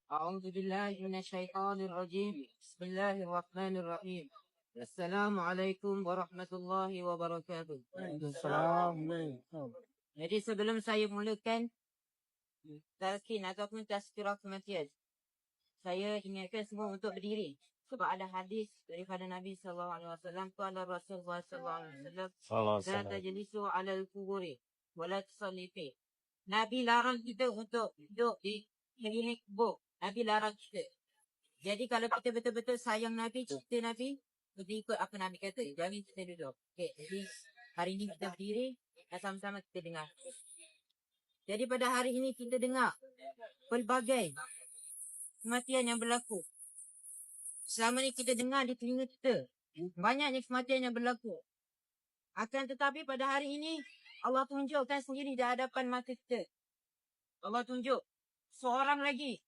أعوذ بالله من الشيطان الرجيم. بسم الله الرحمن الرحيم. السلام عليكم warahmatullahi wabarakatuh. Assalamualaikum. Jadi sebelum saya mulakan talqin ataupun tazkirah kematian, saya ingatkan semua untuk berdiri. Sebab ada hadis daripada Nabi SAW. Qala Rasulullah SAW, la tajlisu ala al-kuburi wa la tusalli fi. Nabi larang kita untuk duduk di keliling kubur. Nabi larang kita. Jadi kalau kita betul-betul sayang Nabi, cinta Nabi, kita ikut apa Nabi kata. Jangan kita duduk. Okay, jadi hari ini kita berdiri dan sama-sama kita dengar. Jadi pada hari ini kita dengar pelbagai kematian yang berlaku. Selama ni kita dengar di telinga kita, banyaknya kematian yang berlaku. Akan tetapi pada hari ini, Allah tunjukkan sendiri di hadapan mata kita. Allah tunjuk seorang lagi